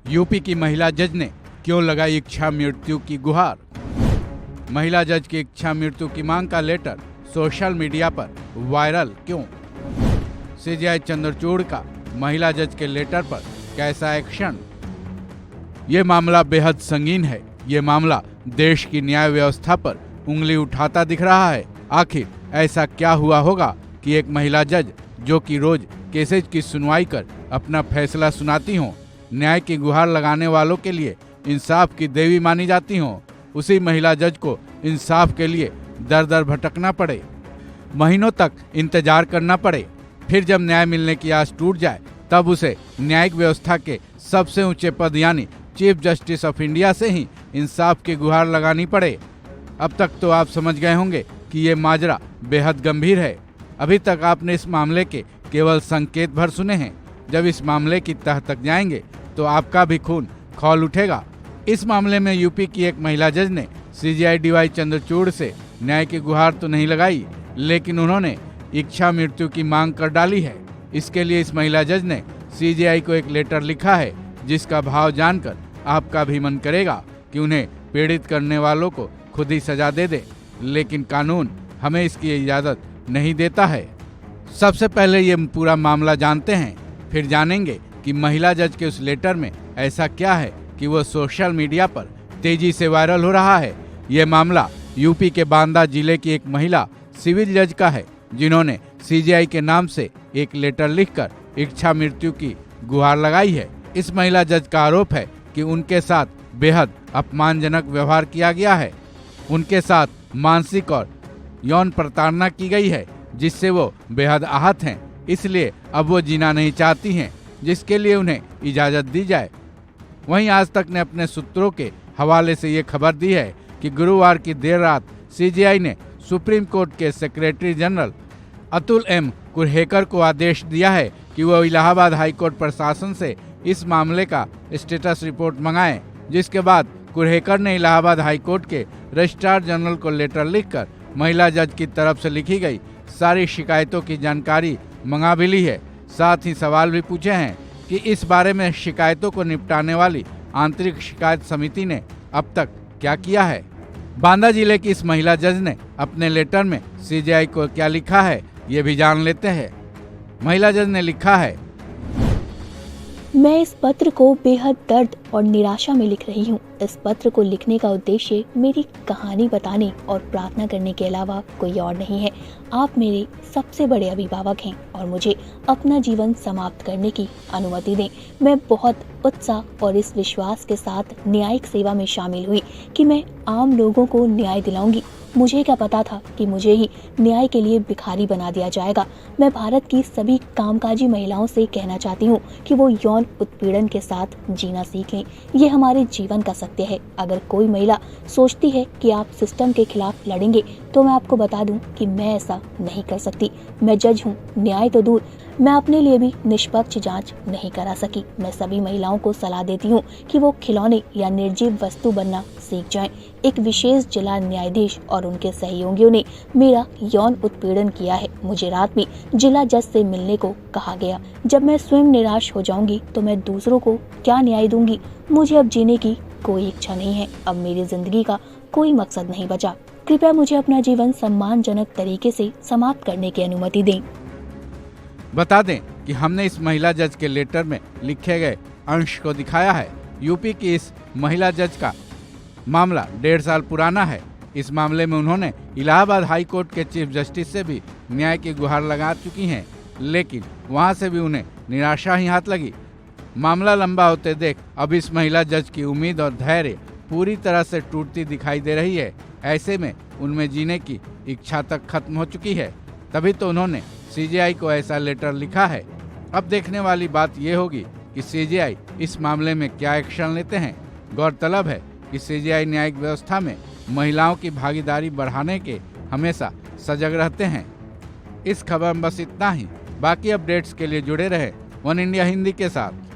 UP की महिला जज ने क्यों लगाई इच्छा मृत्यु की गुहार। महिला जज की इच्छा मृत्यु की मांग का लेटर सोशल मीडिया पर वायरल क्यों। सीजेआई चंद्रचूड़ का महिला जज के लेटर पर कैसा एक्शन। ये मामला बेहद संगीन है। ये मामला देश की न्याय व्यवस्था पर उंगली उठाता दिख रहा है। आखिर ऐसा क्या हुआ होगा कि एक महिला जज जो कि रोज केसेज की सुनवाई कर अपना फैसला सुनाती हों, न्याय की गुहार लगाने वालों के लिए इंसाफ की देवी मानी जाती हों, उसी महिला जज को इंसाफ के लिए दर दर भटकना पड़े, महीनों तक इंतजार करना पड़े, फिर जब न्याय मिलने की आस टूट जाए तब उसे न्यायिक व्यवस्था के सबसे ऊंचे पद यानी चीफ जस्टिस ऑफ इंडिया से ही इंसाफ की गुहार लगानी पड़े। अब तक तो आप समझ गए होंगे कि ये माजरा बेहद गंभीर है। अभी तक आपने इस मामले के केवल संकेत भर सुने हैं। जब इस मामले की तह तक जाएंगे तो आपका भी खून खौल उठेगा। इस मामले में यूपी की एक महिला जज ने सीजेआई डीवाई चंद्रचूड़ से न्याय की गुहार तो नहीं लगाई, लेकिन उन्होंने इच्छा मृत्यु की मांग कर डाली है। इसके लिए इस महिला जज ने सीजेआई को एक लेटर लिखा है, जिसका भाव जानकर आपका भी मन करेगा कि उन्हें पीड़ित करने वालों को खुद ही सजा दे दे, लेकिन कानून हमें इसकी इजाजत नहीं देता है। सबसे पहले ये पूरा मामला जानते हैं, फिर जानेंगे कि महिला जज के उस लेटर में ऐसा क्या है कि वो सोशल मीडिया पर तेजी से वायरल हो रहा है। ये मामला यूपी के बांदा जिले की एक महिला सिविल जज का है, जिन्होंने सीजेआई के नाम से एक लेटर लिखकर इच्छा मृत्यु की गुहार लगाई है। इस महिला जज का आरोप है कि उनके साथ बेहद अपमानजनक व्यवहार किया गया है, उनके साथ मानसिक और यौन प्रताड़ना की गई है, जिससे वो बेहद आहत हैं। इसलिए अब वो जीना नहीं चाहती हैं, जिसके लिए उन्हें इजाजत दी जाए। वहीं आज तक ने अपने सूत्रों के हवाले से ये खबर दी है कि गुरुवार की देर रात सीजेआई ने सुप्रीम कोर्ट के सेक्रेटरी जनरल अतुल एम कुरहेकर को आदेश दिया है कि वो इलाहाबाद हाईकोर्ट प्रशासन से इस मामले का स्टेटस रिपोर्ट मंगाएं, जिसके बाद कुरहेकर ने इलाहाबाद हाईकोर्ट के रजिस्ट्रार जनरल को लेटर लिखकर महिला जज की तरफ से लिखी गई सारी शिकायतों की जानकारी मंगा भी ली है। साथ ही सवाल भी पूछे हैं कि इस बारे में शिकायतों को निपटाने वाली आंतरिक शिकायत समिति ने अब तक क्या किया है। बांदा जिले की इस महिला जज ने अपने लेटर में सीजेआई को क्या लिखा है, ये भी जान लेते हैं। महिला जज ने लिखा है, मैं इस पत्र को बेहद दर्द और निराशा में लिख रही हूँ। इस पत्र को लिखने का उद्देश्य मेरी कहानी बताने और प्रार्थना करने के अलावा कोई और नहीं है। आप मेरे सबसे बड़े अभिभावक हैं और मुझे अपना जीवन समाप्त करने की अनुमति दें। मैं बहुत उत्साह और इस विश्वास के साथ न्यायिक सेवा में शामिल हुई कि मैं आम लोगों को न्याय दिलाऊंगी। मुझे क्या पता था कि मुझे ही न्याय के लिए भिखारी बना दिया जाएगा। मैं भारत की सभी कामकाजी महिलाओं से कहना चाहती हूँ कि वो यौन उत्पीड़न के साथ जीना सीख लें। ये हमारे जीवन का सत्य है। अगर कोई महिला सोचती है कि आप सिस्टम के खिलाफ लड़ेंगे तो मैं आपको बता दूं कि मैं ऐसा नहीं कर सकती। मैं जज हूँ, न्याय तो दूर, मैं अपने लिए भी निष्पक्ष जांच नहीं करा सकी। मैं सभी महिलाओं को सलाह देती हूँ कि वो खिलौने या निर्जीव वस्तु बनना सीख जाएं। एक विशेष जिला न्यायाधीश और उनके सहयोगियों ने मेरा यौन उत्पीड़न किया है। मुझे रात में जिला जज से मिलने को कहा गया। जब मैं स्वयं निराश हो जाऊंगी तो मैं दूसरों को क्या न्याय दूंगी। मुझे अब जीने की कोई इच्छा नहीं है। अब मेरी जिंदगी का कोई मकसद नहीं बचा। कृपया मुझे अपना जीवन सम्मानजनक तरीके से समाप्त करने की अनुमति दें। बता दें कि हमने इस महिला जज के लेटर में लिखे गए अंश को दिखाया है। यूपी की इस महिला जज का मामला 1.5 साल पुराना है। इस मामले में उन्होंने इलाहाबाद हाई कोर्ट के चीफ जस्टिस से भी न्याय की गुहार लगा चुकी हैं, लेकिन वहां से भी उन्हें निराशा ही हाथ लगी। मामला लंबा होते देख अब इस महिला जज की उम्मीद और धैर्य पूरी तरह से टूटती दिखाई दे रही है। ऐसे में उनमें जीने की इच्छा तक खत्म हो चुकी है। तभी तो उन्होंने सीजेआई को ऐसा लेटर लिखा है। अब देखने वाली बात ये होगी कि सीजेआई इस मामले में क्या एक्शन लेते हैं। गौरतलब है कि सीजेआई न्यायिक व्यवस्था में महिलाओं की भागीदारी बढ़ाने के हमेशा सजग रहते हैं। इस खबर में बस इतना ही। बाकी अपडेट्स के लिए जुड़े रहे वन इंडिया हिंदी के साथ।